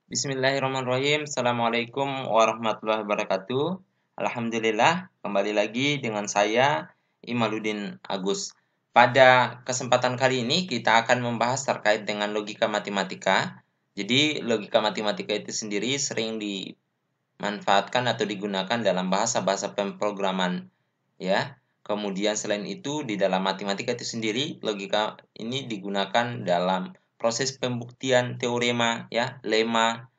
Bismillahirrahmanirrahim. Assalamualaikum warahmatullahi wabarakatuh. Alhamdulillah, kembali lagi dengan saya, Imaluddin Agus. Pada kesempatan kali ini, kita akan membahas terkait dengan logika matematika. Jadi, logika matematika itu sendiri sering dimanfaatkan atau digunakan dalam bahasa-bahasa pemrograman, ya. Kemudian selain itu, di dalam matematika itu sendiri, logika ini digunakan dalam proses pembuktian teorema, ya, lemma,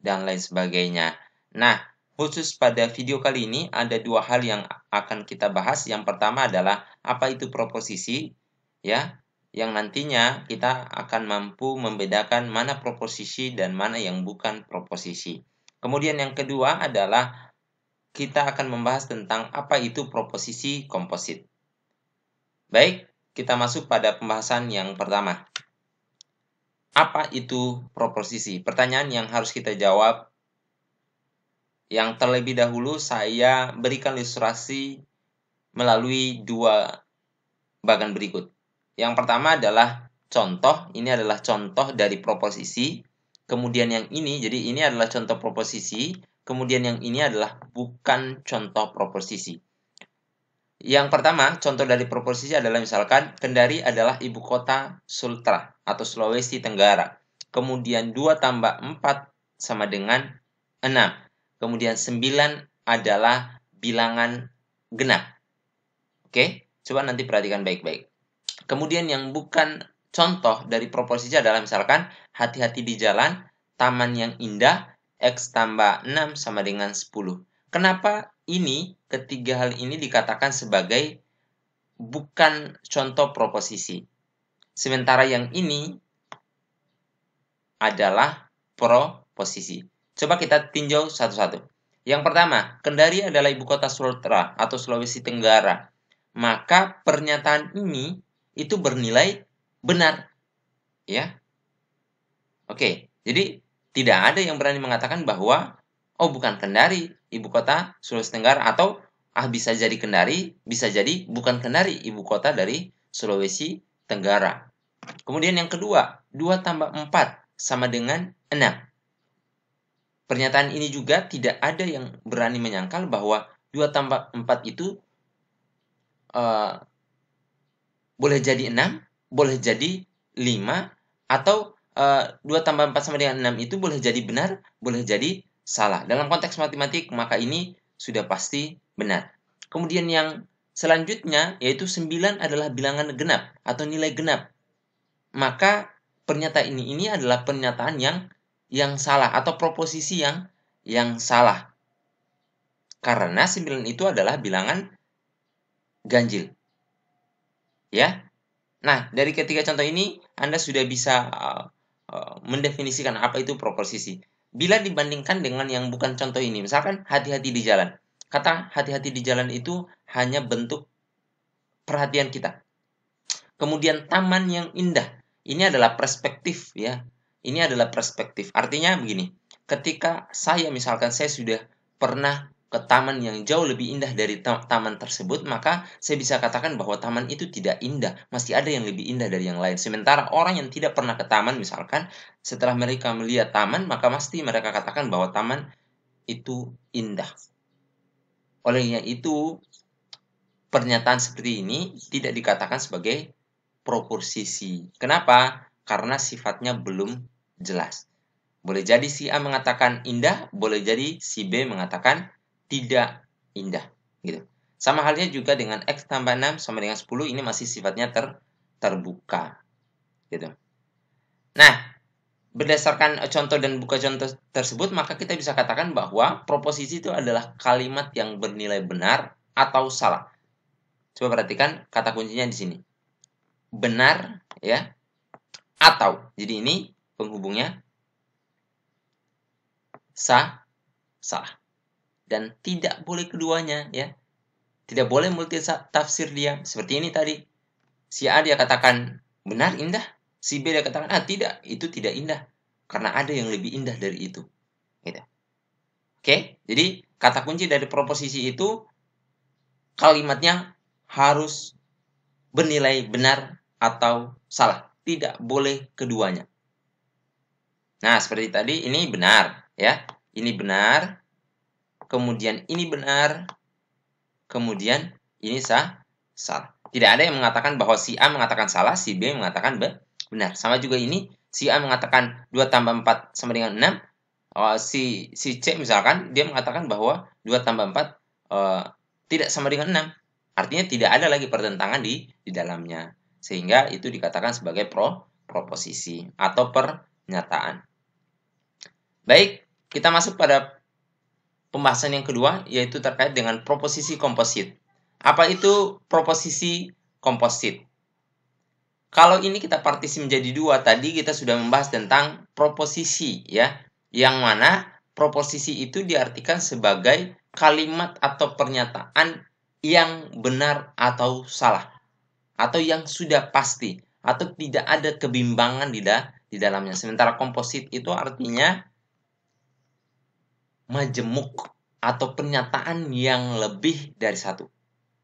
dan lain sebagainya. Nah, khusus pada video kali ini ada dua hal yang akan kita bahas. Yang pertama adalah apa itu proposisi, ya, yang nantinya kita akan mampu membedakan mana proposisi dan mana yang bukan proposisi. Kemudian yang kedua adalah kita akan membahas tentang apa itu proposisi komposit. Baik, kita masuk pada pembahasan yang pertama. Apa itu proposisi? Pertanyaan yang harus kita jawab. Yang terlebih dahulu saya berikan ilustrasi melalui dua bagan berikut. Yang pertama adalah contoh, ini adalah contoh dari proposisi. Kemudian yang ini, jadi ini adalah contoh proposisi. Kemudian yang ini adalah bukan contoh proposisi. Yang pertama, contoh dari proposisi adalah misalkan Kendari adalah ibu kota Sultra atau Sulawesi Tenggara. Kemudian 2 tambah 4 sama dengan 6. Kemudian 9 adalah bilangan genap. Oke, coba nanti perhatikan baik-baik. Kemudian yang bukan contoh dari proposisi adalah misalkan hati-hati di jalan, taman yang indah, X tambah 6 sama dengan 10. Kenapa ini, ketiga hal ini dikatakan sebagai bukan contoh proposisi? Sementara yang ini adalah proposisi. Coba kita tinjau satu-satu. Yang pertama, Kendari adalah ibu kota Sultra atau Sulawesi Tenggara. Maka pernyataan ini itu bernilai benar, ya. Oke, jadi tidak ada yang berani mengatakan bahwa oh bukan Kendari ibu kota Sulawesi Tenggara, atau bisa jadi Kendari, bisa jadi bukan Kendari ibu kota dari Sulawesi Tenggara. Kemudian yang kedua, 2 tambah 4 sama dengan 6. Pernyataan ini juga tidak ada yang berani menyangkal bahwa 2 tambah 4 itu boleh jadi 6, boleh jadi 5, atau 2 tambah 4 sama dengan 6 itu boleh jadi benar, boleh jadi salah. Dalam konteks matematik, maka ini sudah pasti benar. Kemudian yang selanjutnya, yaitu 9 adalah bilangan genap atau nilai genap. Maka pernyataan ini adalah pernyataan yang salah atau proposisi yang salah. Karena 9 itu adalah bilangan ganjil. Ya. Nah, dari ketiga contoh ini Anda sudah bisa mendefinisikan apa itu proposisi. Bila dibandingkan dengan yang bukan contoh ini, misalkan hati-hati di jalan. Kata hati-hati di jalan itu hanya bentuk perhatian kita. Kemudian taman yang indah, ini adalah perspektif, ya. Ini adalah perspektif. Artinya begini, ketika saya sudah pernah ke taman yang jauh lebih indah dari taman tersebut, maka saya bisa katakan bahwa taman itu tidak indah, masih ada yang lebih indah dari yang lain. Sementara orang yang tidak pernah ke taman misalkan, setelah mereka melihat taman, maka pasti mereka katakan bahwa taman itu indah. Olehnya itu, pernyataan seperti ini tidak dikatakan sebagai proposisi. Kenapa? Karena sifatnya belum jelas. Boleh jadi si A mengatakan indah, boleh jadi si B mengatakan tidak indah, gitu. Sama halnya juga dengan X tambah 6 sama dengan 10, ini masih sifatnya terbuka, gitu. Nah, berdasarkan contoh dan buka contoh tersebut, maka kita bisa katakan bahwa proposisi itu adalah kalimat yang bernilai benar atau salah. Coba perhatikan kata kuncinya di sini. Benar, ya, atau. Jadi ini penghubungnya salah. Dan tidak boleh keduanya, ya. Tidak boleh multi tafsir dia. Seperti ini tadi. Si A dia katakan benar, indah. Si B dia katakan tidak, itu tidak indah. Karena ada yang lebih indah dari itu. Gitu. Oke, jadi kata kunci dari proposisi itu kalimatnya harus bernilai benar atau salah. Tidak boleh keduanya. Nah, seperti tadi ini benar, ya. Ini benar, kemudian ini benar, kemudian ini salah. Tidak ada yang mengatakan bahwa si A mengatakan salah, si B mengatakan benar. Sama juga ini, si A mengatakan 2 tambah 4 sama dengan 6, si C misalkan dia mengatakan bahwa 2 tambah 4 tidak sama dengan 6. Artinya tidak ada lagi pertentangan di dalamnya. Sehingga itu dikatakan sebagai proposisi atau pernyataan. Baik, kita masuk pada pembahasan yang kedua, yaitu terkait dengan proposisi komposit. Apa itu proposisi komposit? Kalau ini kita partisi menjadi dua, tadi kita sudah membahas tentang proposisi, ya, yang mana proposisi itu diartikan sebagai kalimat atau pernyataan yang benar atau salah, atau yang sudah pasti, atau tidak ada kebimbangan di dalamnya. Sementara komposit itu artinya majemuk atau pernyataan yang lebih dari satu.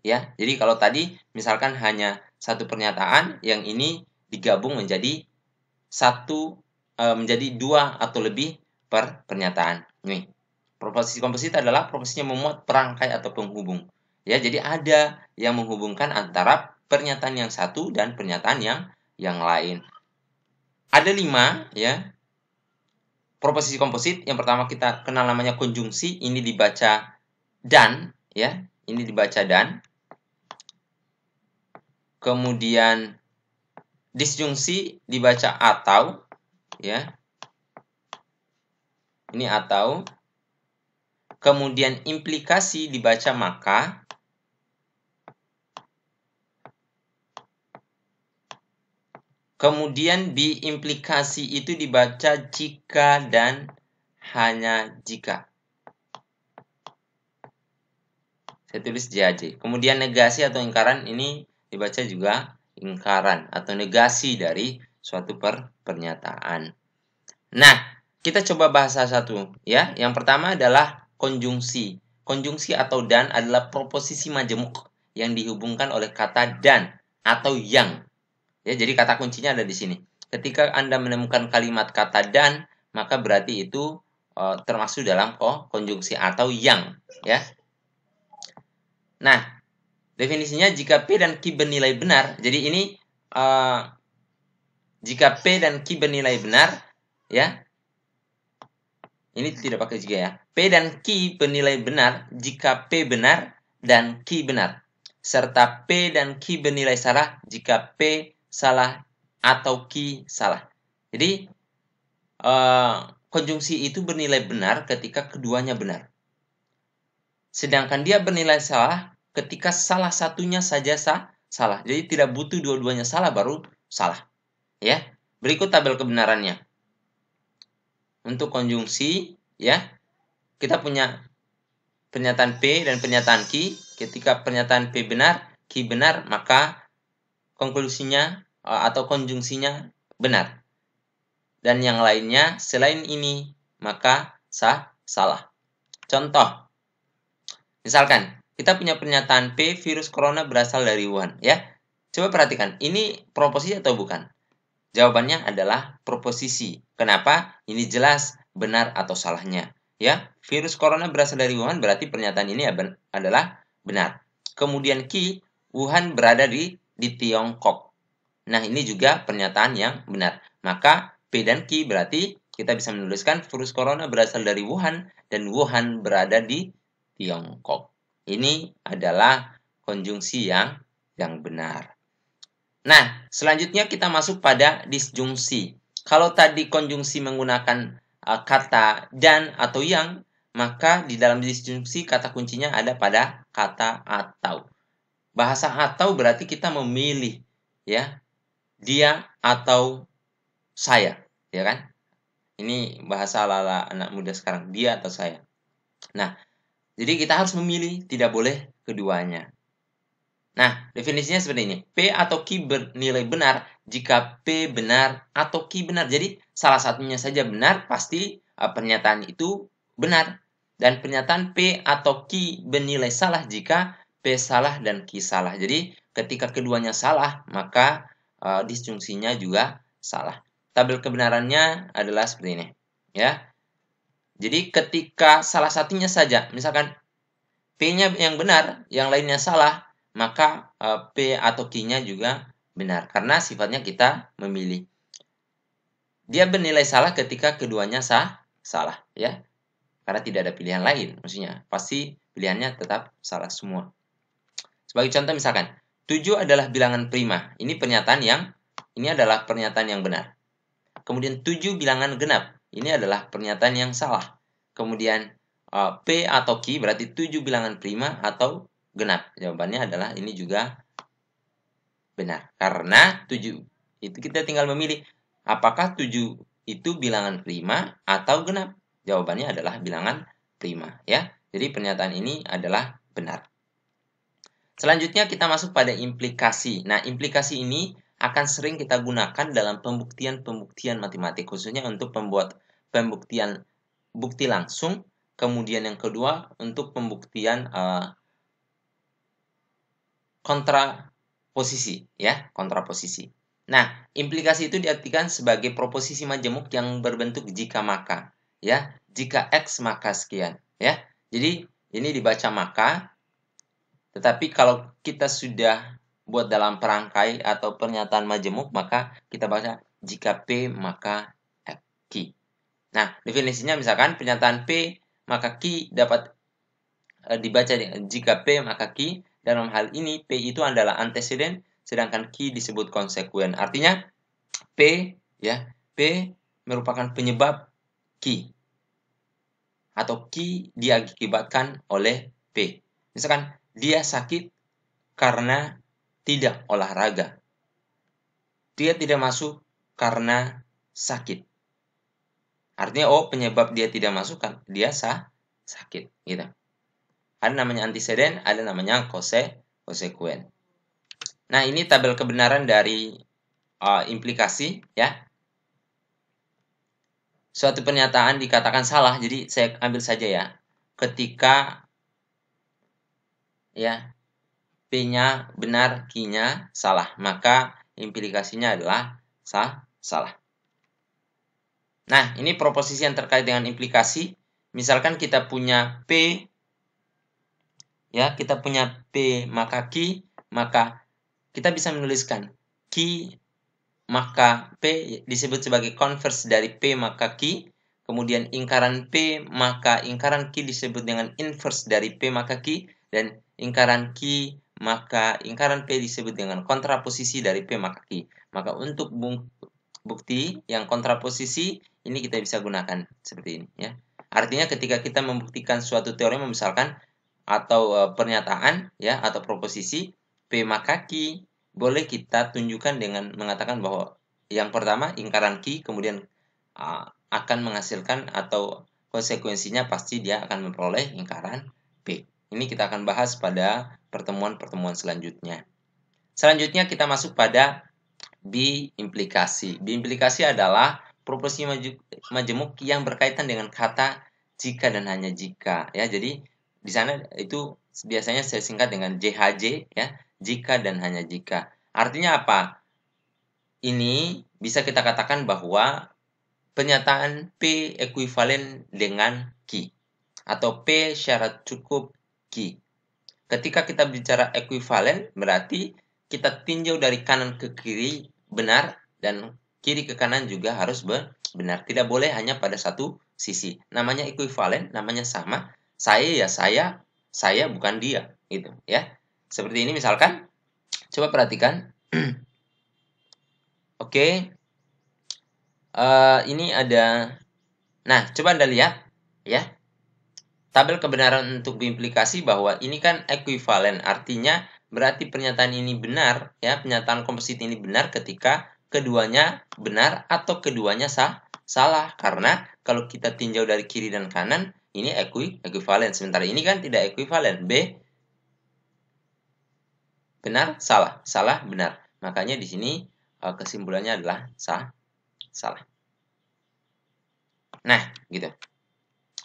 Ya, jadi kalau tadi misalkan hanya satu pernyataan, yang ini digabung menjadi menjadi dua atau lebih pernyataan. Nih, proposisi komposit adalah proposisinya memuat perangkai atau penghubung. Ya, jadi ada yang menghubungkan antara pernyataan yang satu dan pernyataan yang lain. Ada 5, ya. Proposisi komposit, yang pertama kita kenal namanya konjungsi, ini dibaca dan, ya, ini dibaca dan. Kemudian disjungsi dibaca atau, ya, ini atau. Kemudian implikasi dibaca maka. Kemudian biimplikasi itu dibaca jika dan hanya jika. Saya tulis JAJ. Kemudian negasi atau ingkaran ini dibaca juga ingkaran atau negasi dari suatu pernyataan. Nah, kita coba bahas satu, ya. Yang pertama adalah konjungsi. Konjungsi atau dan adalah proposisi majemuk yang dihubungkan oleh kata dan atau yang. Ya, jadi kata kuncinya ada di sini. Ketika Anda menemukan kalimat kata dan, maka berarti itu termasuk dalam konjungsi atau yang, ya. Nah, definisinya jika P dan Q bernilai benar, jadi ini jika P dan Q bernilai benar, ya. Ini tidak pakai jika, ya. P dan Q bernilai benar jika P benar dan Q benar. Serta P dan Q bernilai salah jika P salah atau Q salah. Jadi, konjungsi itu bernilai benar ketika keduanya benar. Sedangkan dia bernilai salah ketika salah satunya saja salah. Jadi tidak butuh dua-duanya salah baru salah. Ya. Berikut tabel kebenarannya. Untuk konjungsi, ya, kita punya pernyataan P dan pernyataan Q. Ketika pernyataan P benar, Q benar, maka konklusinya atau konjungsinya benar. Dan yang lainnya selain ini, maka salah. Contoh, misalkan kita punya pernyataan P, virus corona berasal dari Wuhan, ya. Coba perhatikan, ini proposisi atau bukan? Jawabannya adalah proposisi. Kenapa? Ini jelas benar atau salahnya. Ya, virus corona berasal dari Wuhan, berarti pernyataan ini adalah benar. Kemudian Q, Wuhan berada di Tiongkok. Nah, ini juga pernyataan yang benar. Maka P dan Q berarti kita bisa menuliskan virus corona berasal dari Wuhan dan Wuhan berada di Tiongkok. Ini adalah konjungsi yang benar. Nah, selanjutnya kita masuk pada disjungsi. Kalau tadi konjungsi menggunakan kata dan atau yang, maka di dalam disjungsi kata kuncinya ada pada kata atau. Bahasa atau berarti kita memilih, ya, dia atau saya, ya kan? Ini bahasa ala-ala anak muda sekarang, dia atau saya. Nah, jadi kita harus memilih, tidak boleh keduanya. Nah, definisinya seperti ini. P atau Q bernilai benar jika P benar atau Q benar. Jadi, salah satunya saja benar, pasti pernyataan itu benar. Dan pernyataan P atau Q bernilai salah jika P salah dan Q salah. Jadi, ketika keduanya salah, maka disjungsinya juga salah. tabel kebenarannya adalah seperti ini, ya. Jadi ketika salah satunya saja, misalkan P-nya yang benar, yang lainnya salah, maka P atau Q-nya juga benar karena sifatnya kita memilih. Dia bernilai salah ketika keduanya salah, ya. Karena tidak ada pilihan lain, maksudnya pasti pilihannya tetap salah semua. Sebagai contoh misalkan, 7 adalah bilangan prima. Ini adalah pernyataan yang benar. Kemudian 7 bilangan genap. Ini adalah pernyataan yang salah. Kemudian P atau Q berarti 7 bilangan prima atau genap. Jawabannya adalah ini juga benar. Karena 7 itu kita tinggal memilih apakah 7 itu bilangan prima atau genap. Jawabannya adalah bilangan prima, ya. Jadi pernyataan ini adalah benar. Selanjutnya kita masuk pada implikasi. Nah, implikasi ini akan sering kita gunakan dalam pembuktian matematik, khususnya untuk membuat pembuktian bukti langsung. Kemudian yang kedua untuk pembuktian kontraposisi, ya, kontraposisi. Nah, implikasi itu diartikan sebagai proposisi majemuk yang berbentuk jika maka, ya, jika X maka sekian, ya. Jadi ini dibaca maka. Tetapi kalau kita sudah buat dalam perangkai atau pernyataan majemuk, maka kita baca jika P maka Q. Nah, definisinya misalkan pernyataan P maka Q dapat dibaca jika P maka Q. Dalam hal ini P itu adalah anteseden, sedangkan Q disebut konsekuen. Artinya P, ya, P merupakan penyebab Q atau Q diakibatkan oleh P. Misalkan dia sakit karena tidak olahraga. Dia tidak masuk karena sakit. Artinya, penyebab dia tidak masuk kan dia sakit, gitu. Ada namanya antiseden, ada namanya konsekuen. Nah, ini tabel kebenaran dari implikasi, ya. Suatu pernyataan dikatakan salah, jadi saya ambil saja ya. Ketika ya P-nya benar, Q-nya salah, maka implikasinya adalah salah. Nah, ini proposisi yang terkait dengan implikasi. Misalkan kita punya P, ya, kita punya P maka Q, maka kita bisa menuliskan Q maka P disebut sebagai konvers dari P maka Q, kemudian ingkaran P maka ingkaran Q disebut dengan inverse dari P maka Q, dan ingkaran Q maka ingkaran P disebut dengan kontraposisi dari P maka Q. Maka untuk bukti yang kontraposisi ini kita bisa gunakan seperti ini, ya. Artinya ketika kita membuktikan suatu teorema misalkan atau pernyataan, ya, atau proposisi P maka Q, boleh kita tunjukkan dengan mengatakan bahwa yang pertama ingkaran Q kemudian akan menghasilkan atau konsekuensinya pasti dia akan memperoleh ingkaran P. Ini kita akan bahas pada pertemuan-pertemuan selanjutnya. Selanjutnya kita masuk pada biimplikasi. Biimplikasi adalah proposisi majemuk yang berkaitan dengan kata jika dan hanya jika, ya. Jadi di sana itu biasanya saya singkat dengan JHJ, ya, jika dan hanya jika. Artinya apa? Ini bisa kita katakan bahwa pernyataan P ekuivalen dengan Q atau P syarat cukup Q. Ketika kita bicara ekuivalen, berarti kita tinjau dari kanan ke kiri benar dan kiri ke kanan juga harus benar. Tidak boleh hanya pada satu sisi. Namanya ekuivalen, namanya sama. Saya ya saya bukan dia, gitu, ya. Seperti ini misalkan, coba perhatikan. Oke. Ini ada. Nah, coba Anda lihat, ya. Tabel kebenaran untuk biimplikasi bahwa ini kan ekuivalen, artinya berarti pernyataan ini benar, ya, pernyataan komposit ini benar ketika keduanya benar atau keduanya salah. Karena kalau kita tinjau dari kiri dan kanan, ini ekuivalen. Sementara ini kan tidak ekuivalen. B benar, salah, benar. Makanya di sini kesimpulannya adalah salah. Nah, gitu.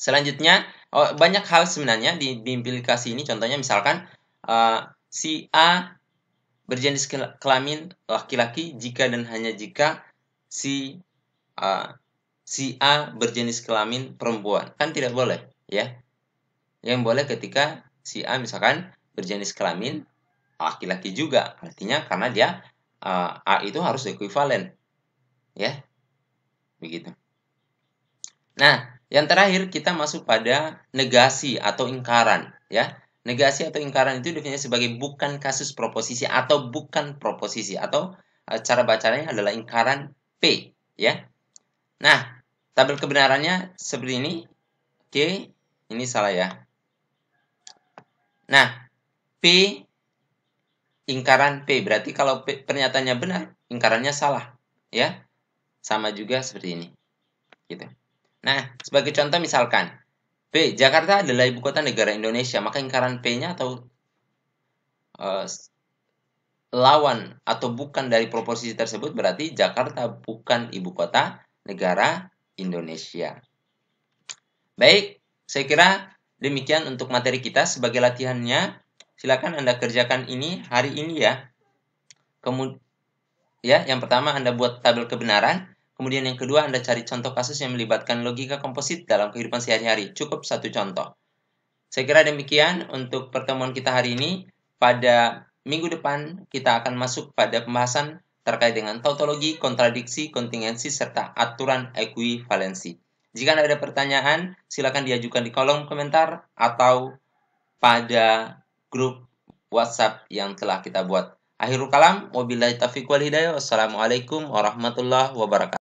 Selanjutnya, banyak hal sebenarnya di biimplikasi ini. Contohnya misalkan si A berjenis kelamin laki-laki jika dan hanya jika si si A berjenis kelamin perempuan. Kan tidak boleh, ya. Yang boleh ketika si A misalkan berjenis kelamin laki-laki juga. Artinya karena dia A itu harus ekuivalen, ya. Begitu. Nah, yang terakhir kita masuk pada negasi atau ingkaran, ya. Negasi atau ingkaran itu definisinya sebagai bukan kasus proposisi atau bukan proposisi, atau cara bacanya adalah ingkaran P, ya. Nah, tabel kebenarannya seperti ini. Oke, ini salah ya. Nah, P ingkaran P berarti kalau pernyataannya benar, ingkarannya salah, ya. Sama juga seperti ini, gitu. Nah, sebagai contoh misalkan P, Jakarta adalah ibu kota negara Indonesia, maka ingkaran P-nya atau lawan atau bukan dari proposisi tersebut berarti Jakarta bukan ibu kota negara Indonesia. Baik, saya kira demikian untuk materi kita. Sebagai latihannya, silakan Anda kerjakan ini hari ini ya. Kemudian, ya, yang pertama Anda buat tabel kebenaran. Kemudian yang kedua Anda cari contoh kasus yang melibatkan logika komposit dalam kehidupan sehari-hari. Cukup satu contoh. Saya kira demikian untuk pertemuan kita hari ini. Pada minggu depan kita akan masuk pada pembahasan terkait dengan tautologi, kontradiksi, kontingensi, serta aturan ekuivalensi. Jika ada pertanyaan, silakan diajukan di kolom komentar atau pada grup WhatsApp yang telah kita buat. Akhirul kalam, wabillahi taufiq wal hidayah. Wassalamualaikum warahmatullahi wabarakatuh.